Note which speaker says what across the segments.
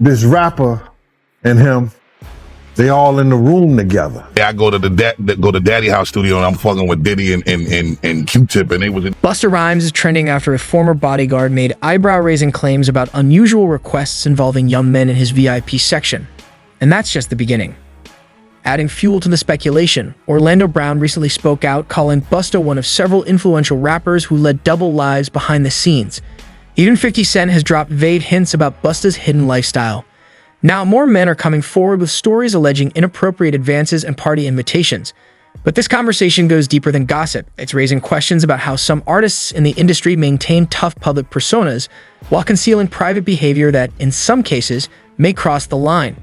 Speaker 1: this rapper and him, they all in the room together.
Speaker 2: Yeah, I go to Daddy House studio and I'm fucking with Diddy and Q-Tip, and they was in.
Speaker 3: Busta Rhymes is trending after a former bodyguard made eyebrow-raising claims about unusual requests involving young men in his VIP section. And that's just the beginning. Adding fuel to the speculation, Orlando Brown recently spoke out, calling Busta one of several influential rappers who led double lives behind the scenes. Even 50 Cent has dropped vague hints about Busta's hidden lifestyle. Now, more men are coming forward with stories alleging inappropriate advances and party invitations. But this conversation goes deeper than gossip. It's raising questions about how some artists in the industry maintain tough public personas while concealing private behavior that, in some cases, may cross the line.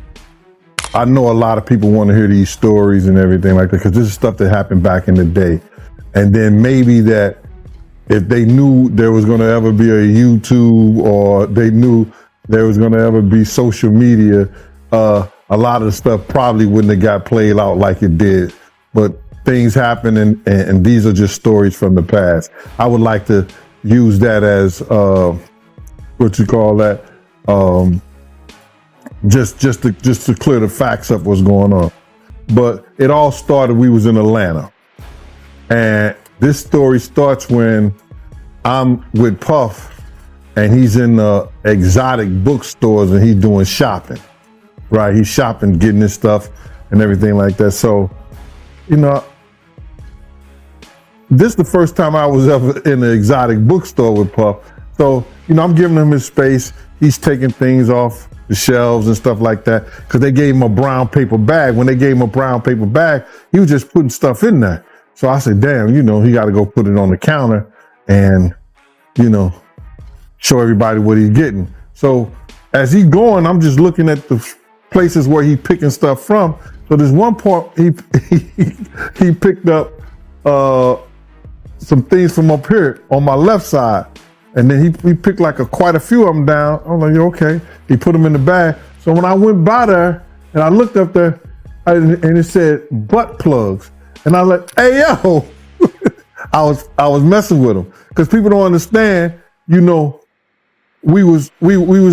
Speaker 1: I know a lot of people want to hear these stories and everything like that because this is stuff that happened back in the day. And then maybe that if they knew there was going to ever be a YouTube, or they knew there was going to ever be social media, a lot of the stuff probably wouldn't have got played out like it did. But things happen, and these are just stories from the past. I would like to use that as what you call that, just to clear the facts up what's going on. But it all started, we was in Atlanta, and this story starts when I'm with Puff and he's in the exotic bookstores and he's doing shopping, right? He's shopping, getting his stuff and everything like that. So, you know, this is the first time I was ever in an exotic bookstore with Puff. So, you know, I'm giving him his space. He's taking things off the shelves and stuff like that because they gave him a brown paper bag. When they gave him a brown paper bag, he was just putting stuff in there. So I said, damn, you know, he got to go put it on the counter and, you know, show everybody what he's getting. So as he's going, I'm just looking at the places where he's picking stuff from. So there's one part he picked up some things from up here on my left side. And then he picked like quite a few of them down. I'm like, okay. He put them in the bag. So when I went by there and I looked up there and it said butt plugs. And I was like, hey, yo, I was messing with him because people don't understand, you know, we was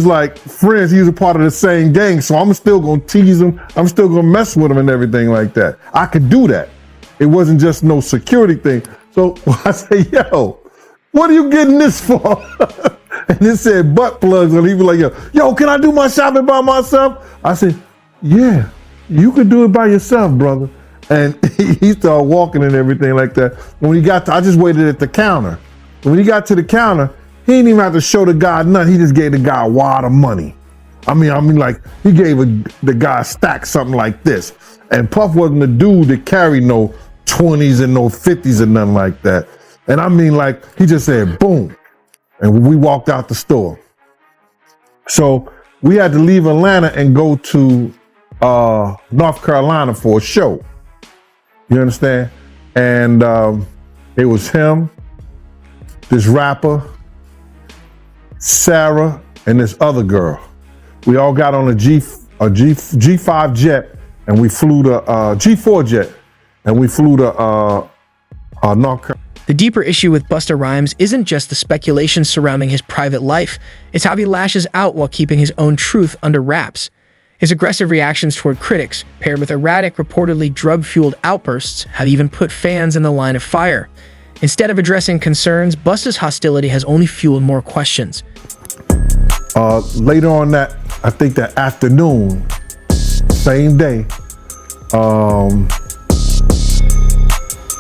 Speaker 1: like friends. He was a part of the same gang. So I'm still going to tease him. I'm still going to mess with him and everything like that. I could do that. It wasn't just no security thing. So I say, yo, what are you getting this for? And it said butt plugs. And he was like, yo, can I do my shopping by myself? I said, yeah, you could do it by yourself, brother. And he started walking and everything like that. When he got to, I just waited at the counter. When he got to the counter, he didn't even have to show the guy nothing. He just gave the guy a wad of money. I mean, like he gave the guy a stack, something like this. And Puff wasn't the dude that carried no 20s and no 50s and nothing like that. And I mean, like he just said, boom. And we walked out the store. So we had to leave Atlanta and go to North Carolina for a show. You understand? And it was him, this rapper, Sarah, and this other girl. We all got on a G5 jet, and we flew to G4 jet, and we flew to North Carolina.
Speaker 3: The deeper issue with Busta Rhymes isn't just the speculation surrounding his private life, it's how he lashes out while keeping his own truth under wraps. His aggressive reactions toward critics, paired with erratic, reportedly drug-fueled outbursts, have even put fans in the line of fire. Instead of addressing concerns, Busta's hostility has only fueled more questions.
Speaker 1: Later on that, I think that afternoon, same day,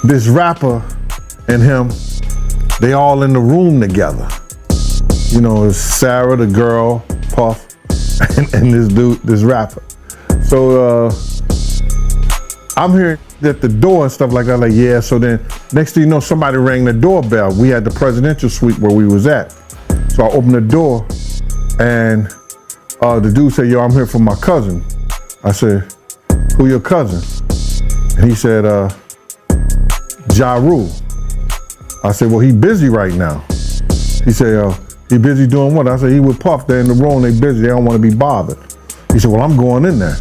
Speaker 1: this rapper and him, they all in the room together. You know, it's Sarah, the girl, Puff, and this dude, this rapper. So I'm here at the door and stuff like that, like, yeah. So then next thing you know, somebody rang the doorbell. We had the presidential suite where we was at. So I opened the door and the dude said, yo, I'm here for my cousin. I said, who your cousin? And he said, Ja Rule. I said, well, he busy right now. He said, he busy doing what? I said, he with Puff, they're in the room, they busy, they don't want to be bothered. He said, well, I'm going in there.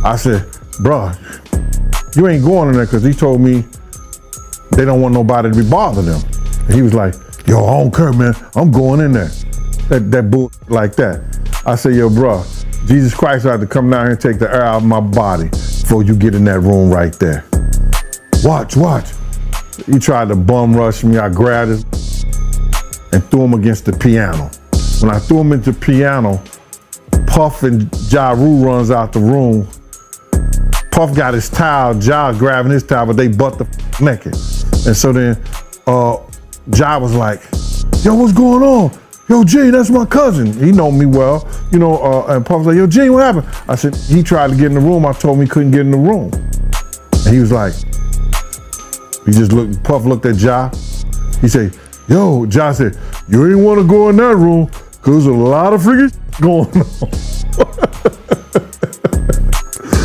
Speaker 1: I said, bruh, you ain't going in there because he told me they don't want nobody to be bothering them. And he was like, yo, I don't care, man, I'm going in there. That bull like that. I said, yo, bruh, Jesus Christ had to come down here and take the air out of my body before you get in that room right there. Watch. He tried to bum rush me. I grabbed him and threw him against the piano. When I threw him into the piano, Puff and Ja Rule runs out the room. Puff got his towel, Ja grabbing his towel, but they butt the naked. And so then Ja was like, yo, what's going on? Yo, G, that's my cousin. He know me well, and Puff was like, yo, G, what happened? I said, he tried to get in the room. I told him he couldn't get in the room. And he was like, Puff looked at Ja. He said, yo, Ja said, you ain't want to go in that room because there's a lot of freaking going on.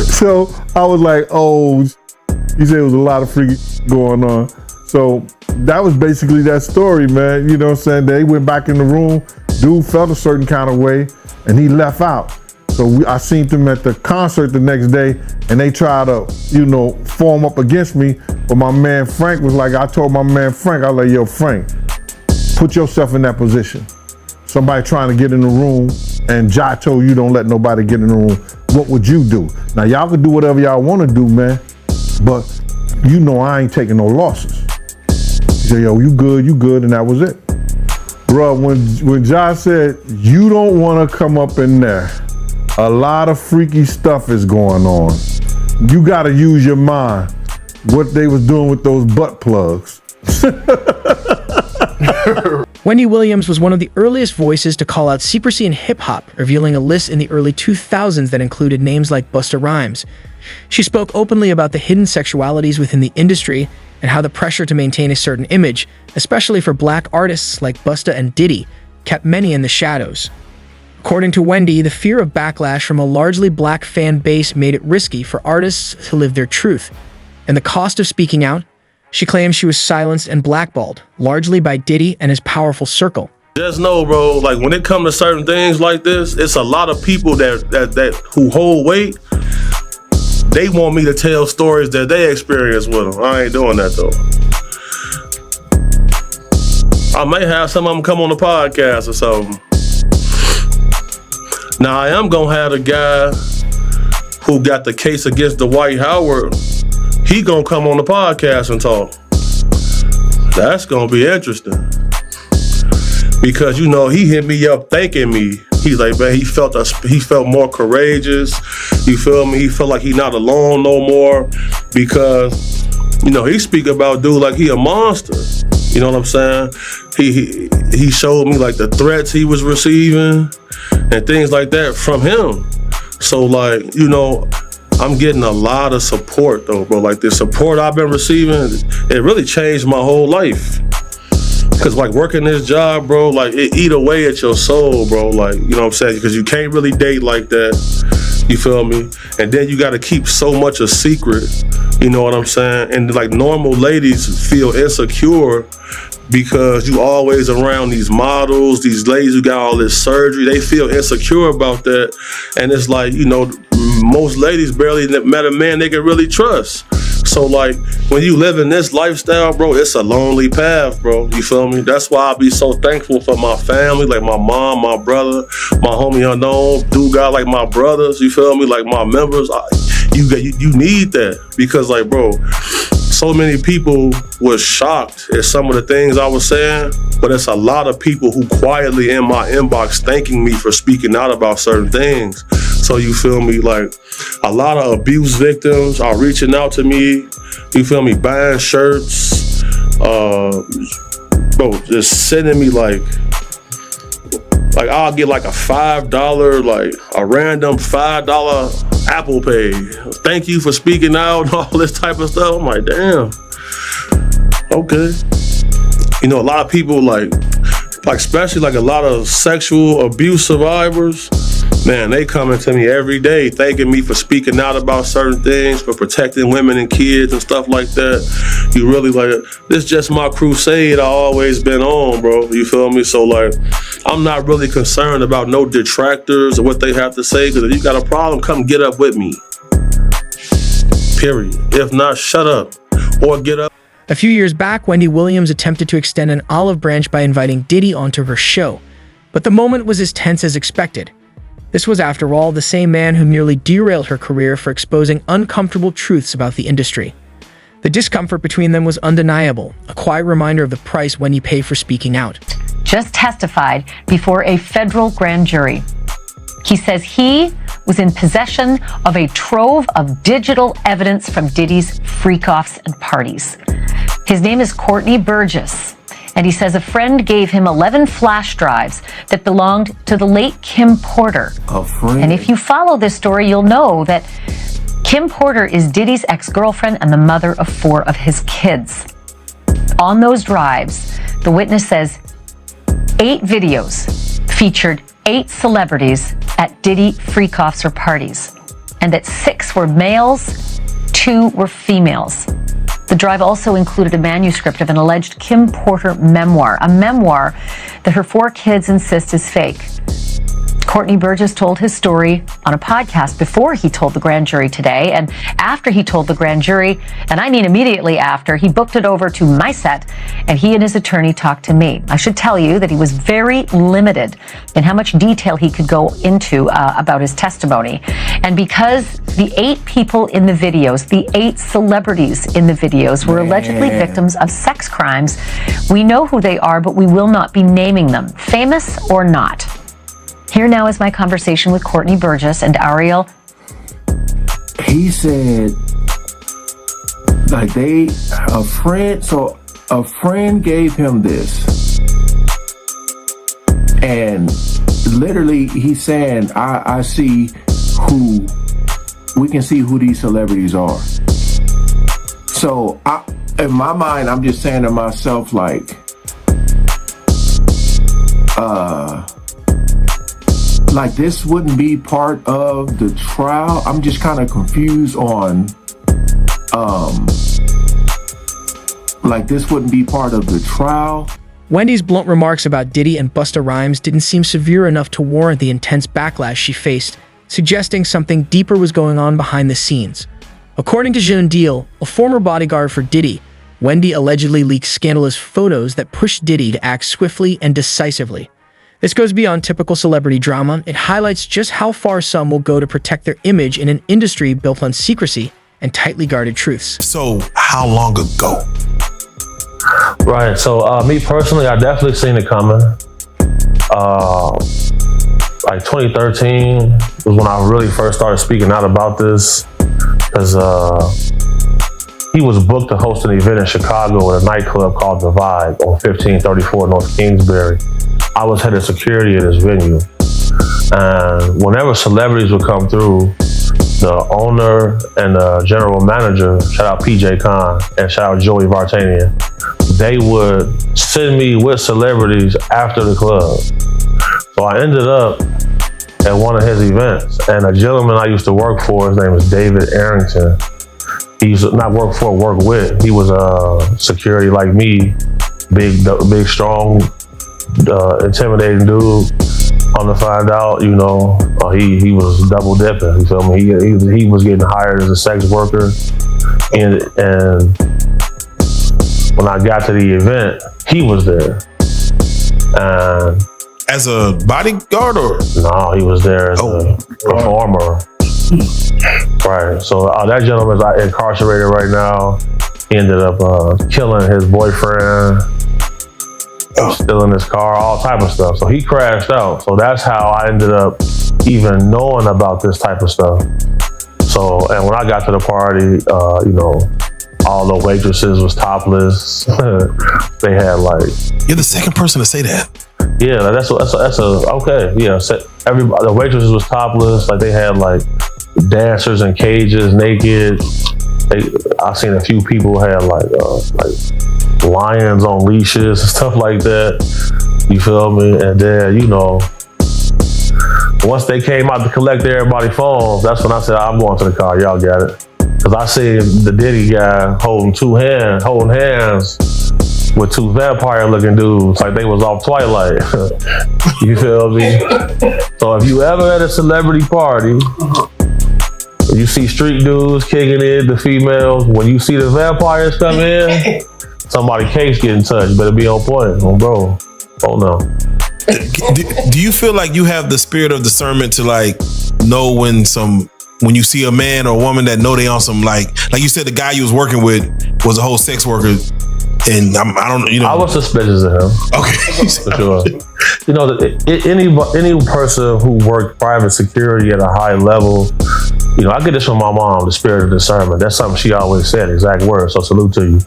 Speaker 1: So I was like, oh, he said it was a lot of freaking going on. So that was basically that story, man. You know what I'm saying? They went back in the room. Dude felt a certain kind of way and he left out. So I seen them at the concert the next day and they tried to, form up against me. But my man Frank was like, I told my man Frank, I was like, yo, Frank, put yourself in that position. Somebody trying to get in the room and Ja told you don't let nobody get in the room. What would you do? Now y'all can do whatever y'all want to do, man. But I ain't taking no losses. He said, yo, you good, and that was it. Bruh, when Ja said, you don't want to come up in there, a lot of freaky stuff is going on. You got to use your mind. What they was doing with those butt plugs.
Speaker 3: Wendy Williams was one of the earliest voices to call out secrecy in hip-hop, revealing a list in the early 2000s that included names like Busta Rhymes. She spoke openly about the hidden sexualities within the industry and how the pressure to maintain a certain image, especially for black artists like Busta and Diddy, kept many in the shadows. According to Wendy, the fear of backlash from a largely black fan base made it risky for artists to live their truth. And the cost of speaking out, she claims she was silenced and blackballed, largely by Diddy and his powerful circle.
Speaker 4: Just know, bro, like when it comes to certain things like this, it's a lot of people that who hold weight. They want me to tell stories that they experience with them. I ain't doing that though. I may have some of them come on the podcast or something. Now I am gonna have the guy who got the case against Dwight Howard. He gonna come on the podcast and talk. That's gonna be interesting. Because he hit me up thanking me. He's like, man, he felt more courageous. You feel me? He felt like he not alone no more. Because, he speak about dude like he a monster. You know what I'm saying? He showed me like the threats he was receiving and things like that from him. So like, I'm getting a lot of support though, bro. Like the support I've been receiving, it really changed my whole life. Cause like working this job, bro, like it eat away at your soul, bro. Like, you know what I'm saying? Because you can't really date like that. You feel me? And then you gotta keep so much a secret. You know what I'm saying? And like normal ladies feel insecure because you always around these models, these ladies who got all this surgery. They feel insecure about that. And it's like, most ladies barely met a man they can really trust. So like when you live in this lifestyle, bro, it's a lonely path, bro. You feel me? That's why I be so thankful for my family, like my mom, my brother, my homie Unknown, dude got like my brothers, you feel me? Like my members. You need that because like, bro, so many people was shocked at some of the things I was saying, but it's a lot of people who quietly in my inbox thanking me for speaking out about certain things. So you feel me? Like a lot of abuse victims are reaching out to me, you feel me, buying shirts, bro, just sending me like I'll get like a $5, like a random $5 Apple Pay. Thank you for speaking out and all this type of stuff. I'm like, damn, okay. A lot of people like especially like a lot of sexual abuse survivors, man, they coming to me every day thanking me for speaking out about certain things, for protecting women and kids and stuff like that. You really like, this just my crusade I always been on, bro. You feel me? So like, I'm not really concerned about no detractors or what they have to say, because if you got a problem, come get up with me. Period. If not, shut up or get up.
Speaker 3: A few years back, Wendy Williams attempted to extend an olive branch by inviting Diddy onto her show, but the moment was as tense as expected. This was, after all, the same man who nearly derailed her career for exposing uncomfortable truths about the industry. The discomfort between them was undeniable, a quiet reminder of the price Wendy paid for speaking out.
Speaker 5: Just testified before a federal grand jury. He says he was in possession of a trove of digital evidence from Diddy's freak-offs and parties. His name is Courtney Burgess, and he says a friend gave him 11 flash drives that belonged to the late Kim Porter.
Speaker 6: A friend?
Speaker 5: And if you follow this story, you'll know that Kim Porter is Diddy's ex-girlfriend and the mother of 4 of his kids. On those drives, the witness says 8 videos featured 8 celebrities at Diddy freak-offs or parties, and that 6 were males, 2 were females. The drive also included a manuscript of an alleged Kim Porter memoir, a memoir that her 4 kids insist is fake. Courtney Burgess told his story on a podcast before he told the grand jury today, and after he told the grand jury, and I mean immediately after, he booked it over to my set, and he and his attorney talked to me. I should tell you that he was very limited in how much detail he could go into about his testimony. And because the 8 people in the videos, the 8 celebrities in the videos were allegedly victims of sex crimes, we know who they are, but we will not be naming them, famous or not. Here now is my conversation with Courtney Burgess and Ariel.
Speaker 6: He said, like a friend gave him this. And literally he's saying, I see we can see who these celebrities are. So in my mind, I'm just saying to myself, like this wouldn't be part of the trial. I'm just kind of confused on, like this wouldn't be part of the trial.
Speaker 3: Wendy's blunt remarks about Diddy and Busta Rhymes didn't seem severe enough to warrant the intense backlash she faced, suggesting something deeper was going on behind the scenes. According to Jean Deal, a former bodyguard for Diddy, Wendy allegedly leaked scandalous photos that pushed Diddy to act swiftly and decisively. This goes beyond typical celebrity drama. It highlights just how far some will go to protect their image in an industry built on secrecy and tightly guarded truths.
Speaker 2: So how long ago?
Speaker 7: Right, so me personally, I definitely seen it coming. Like 2013 was when I really first started speaking out about this, because he was booked to host an event in Chicago at a nightclub called The Vibe on 1534 North Kingsbury. I was head of security at this venue. And whenever celebrities would come through, the owner and the general manager, shout out PJ Khan and shout out Joey Vartanian, they would send me with celebrities after the club. So I ended up at one of his events, and a gentleman I used to work for, his name is David Arrington. He used to not work for, work with. He was a security like me, big, strong, intimidating dude. On to find out, you know, he was double dipping. You feel me? He was getting hired as a sex worker, and when I got to the event, he was there. And
Speaker 2: as a bodyguard or?
Speaker 7: No, he was there as a performer. Right. So that gentleman's incarcerated right now. He ended up killing his boyfriend, stealing his car, all type of stuff. So he crashed out. So that's how I ended up even knowing about this type of stuff. So, and when I got to the party, you know, all the waitresses was topless. They had like...
Speaker 2: You're the second person to say that.
Speaker 7: Yeah, that's okay. Yeah, everybody, the waitresses was topless. Like they had like dancers in cages, naked. I seen a few people had like lions on leashes and stuff like that. You feel me? And then, you know, once they came out to collect everybody's phones, that's when I said, I'm going to the car. Y'all got it. Because I seen the Diddy guy holding hands with 2 vampire-looking dudes, like they was off Twilight. You feel me? So if you ever at a celebrity party, you see street dudes kicking it, the females, when you see the vampires come in, somebody case getting touched. Better be on point, bro. Oh no.
Speaker 8: Do you feel like you have the spirit of discernment to like know when you see a man or a woman that know they on some like you said the guy you was working with was a whole sex worker, and I don't
Speaker 7: I was suspicious of him.
Speaker 8: Okay,
Speaker 7: for sure. You know, any person who worked private security at a high level, you know, I get this from my mom, the spirit of discernment. That's something she always said, exact words. So salute to you.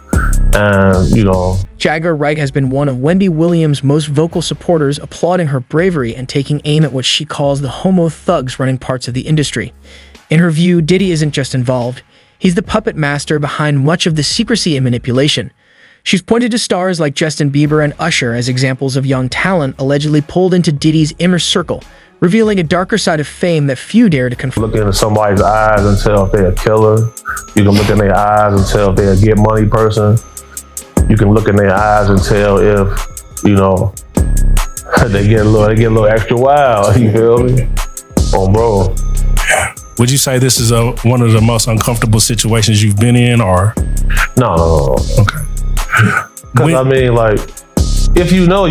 Speaker 7: And you know,
Speaker 3: Jagger Wright has been one of Wendy Williams' most vocal supporters, applauding her bravery and taking aim at what she calls the homo thugs running parts of the industry. In her view, Diddy isn't just involved. He's the puppet master behind much of the secrecy and manipulation. She's pointed to stars like Justin Bieber and Usher as examples of young talent allegedly pulled into Diddy's inner circle, revealing a darker side of fame that few dare to confront.
Speaker 7: Look into somebody's eyes and tell if they're a killer. You can look in their eyes and tell if they're a get money person. You can look in their eyes and tell if, you know, they get a little extra wild. You feel me? Bro.
Speaker 9: Would you say this is one of the most uncomfortable situations you've been in, or?
Speaker 7: No.
Speaker 9: Okay.
Speaker 7: Because I mean, like, if you know,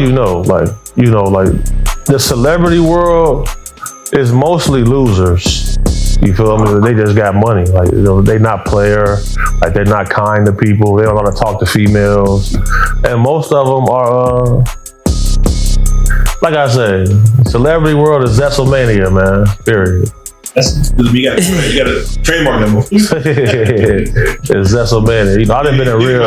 Speaker 7: like, the celebrity world is mostly losers. You feel me? They just got money. Like, you know, they not player. Like, they're not kind to people. They don't know how to talk to females. And most of them are, like I said, celebrity world is Zesselmania, man. Period.
Speaker 10: You got to trademark that movie.
Speaker 7: It's Zesselmania. You know, I done been in real.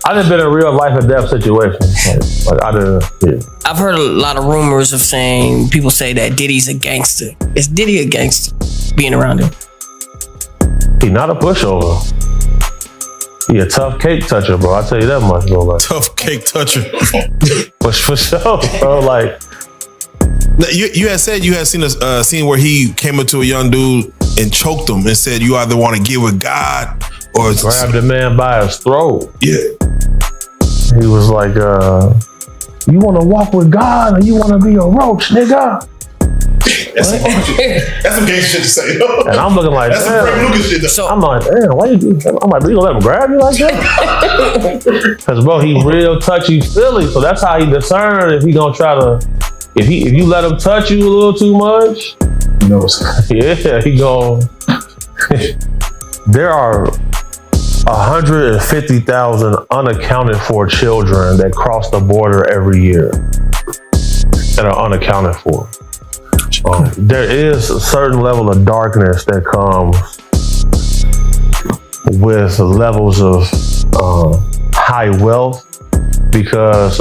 Speaker 7: I done been in real life and death situations. Like I done. Yeah.
Speaker 11: I've heard a lot of rumors of saying people say that Diddy's a gangster. Is Diddy a gangster? Being around him,
Speaker 7: He not a pushover. He a tough cake toucher, bro. I tell you that much, bro. Like,
Speaker 8: tough cake toucher.
Speaker 7: for sure, bro. Like.
Speaker 8: You had said you had seen a scene where he came up to a young dude and choked him and said, "You either want to get with God or
Speaker 7: grab the man by his throat."
Speaker 8: Yeah,
Speaker 7: he was like, "You want to walk with God or you want to be a roach, nigga?"
Speaker 10: That's some gay shit to say.
Speaker 7: And I'm looking like,
Speaker 10: that's some Frank Lucas shit.
Speaker 7: So I'm like, damn, why you do? I'm like, you gonna let him grab you like that? Because bro, he real touchy feely, so that's how he discern if he gonna try to. If you let him touch you a little too much,
Speaker 10: he knows.
Speaker 7: Yeah, he gon'. There are 150,000 unaccounted for children that cross the border every year that are unaccounted for. There is a certain level of darkness that comes with levels of high wealth because.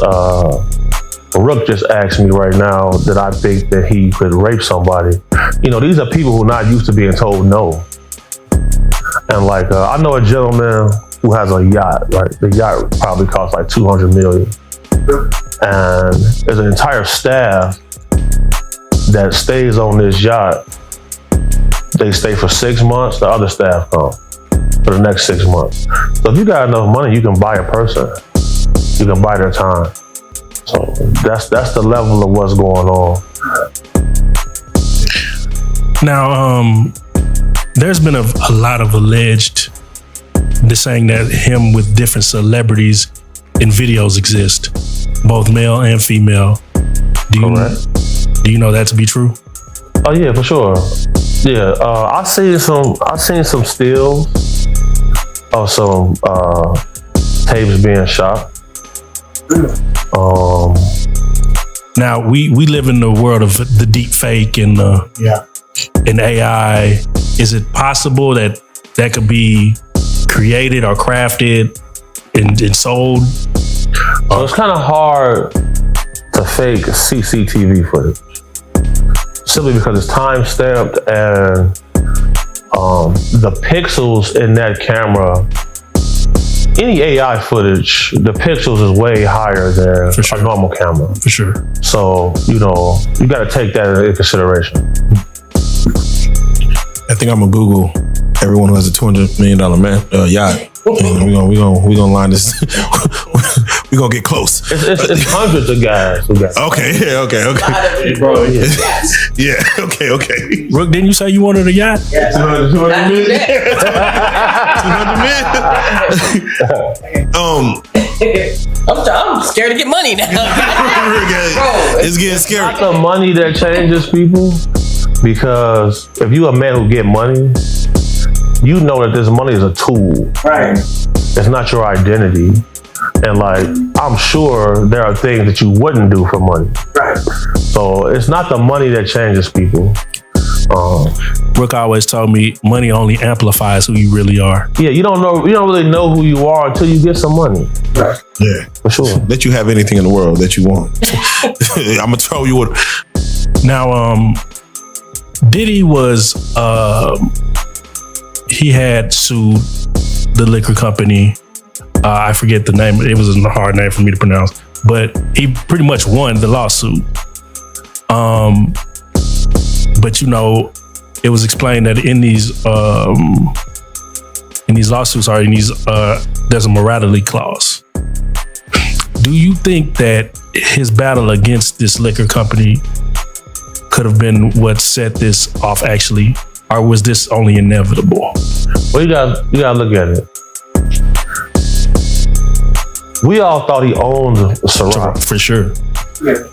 Speaker 7: Rook just asked me right now that I think that he could rape somebody. You know, these are people who are not used to being told no. And like, I know a gentleman who has a yacht, right? The yacht probably costs like $200 million. And there's an entire staff that stays on this yacht. They stay for 6 months, the other staff come for the next 6 months. So if you got enough money, you can buy a person. You can buy their time. So that's the level of what's going on.
Speaker 9: Now, there's been a lot of alleged saying that him with different celebrities in videos exist, both male and female. Do you know that to be true?
Speaker 7: Oh yeah, for sure. Yeah, I seen some stills of some tapes being shot.
Speaker 9: Now we live in the world of the deep fake and and AI. Is it possible that could be created or crafted and sold?
Speaker 7: It's kind of hard to fake CCTV footage simply because it's time stamped and the pixels in that camera. Any AI footage, the pixels is way higher than a normal camera.
Speaker 9: For sure.
Speaker 7: So, you know, you got to take that into consideration.
Speaker 8: I think I'm gonna Google everyone who has a $200 million yacht. We gonna line this. We gonna get close.
Speaker 7: It's hundreds of guys who got.
Speaker 8: Okay.
Speaker 7: Bro,
Speaker 8: yeah. Okay.
Speaker 9: Rook, didn't you say you wanted a yacht?
Speaker 10: Yes.
Speaker 8: 200 million.
Speaker 11: I'm scared to get money now.
Speaker 8: It's getting scary.
Speaker 7: It's not the money that changes people, because if you a man who get money, you know that this money is a tool.
Speaker 11: Right.
Speaker 7: It's not your identity. And like, I'm sure there are things that you wouldn't do for money.
Speaker 11: Right.
Speaker 7: So it's not the money that changes people.
Speaker 9: Brooke always told me money only amplifies who you really are.
Speaker 7: Yeah, you don't really know who you are until you get some money.
Speaker 8: Right. Yeah,
Speaker 7: for sure.
Speaker 8: Let you have anything in the world that you want. I'm gonna throw you what.
Speaker 9: Now, Diddy was he had sued the liquor company. I forget the name. It was a hard name for me to pronounce, but he pretty much won the lawsuit. But you know, it was explained that in these lawsuits there's a morality clause. Do you think that his battle against this liquor company could have been what set this off actually, or was this only inevitable?
Speaker 7: Well, you gotta look at it. We all thought he owned Ciroc.
Speaker 9: For sure.
Speaker 11: Yeah.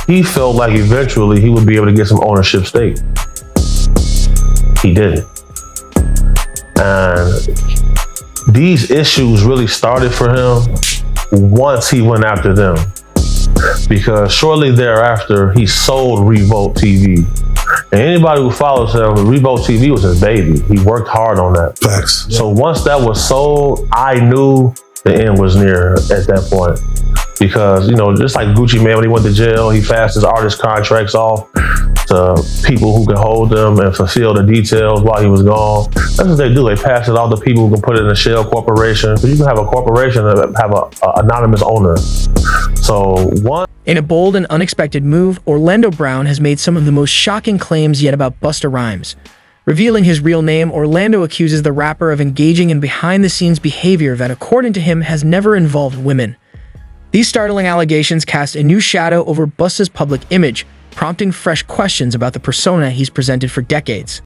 Speaker 7: He felt like eventually he would be able to get some ownership stake. He didn't. And these issues really started for him once he went after them. Because shortly thereafter, he sold Revolt TV. And anybody who follows him, Revolt TV was his baby. He worked hard on that.
Speaker 8: Facts.
Speaker 7: So once that was sold, I knew the end was near at that point. Because, you know, just like Gucci Mane, when he went to jail, he passed his artist contracts off to people who could hold them and fulfill the details while he was gone. That's what they do. They pass it off to people who can put it in a shell corporation. So you can have a corporation that have an anonymous owner. So
Speaker 3: in a bold and unexpected move, Orlando Brown has made some of the most shocking claims yet about Busta Rhymes. Revealing his real name, Orlando accuses the rapper of engaging in behind-the-scenes behavior that, according to him, has never involved women. These startling allegations cast a new shadow over Busta's public image, prompting fresh questions about the persona he's presented for decades.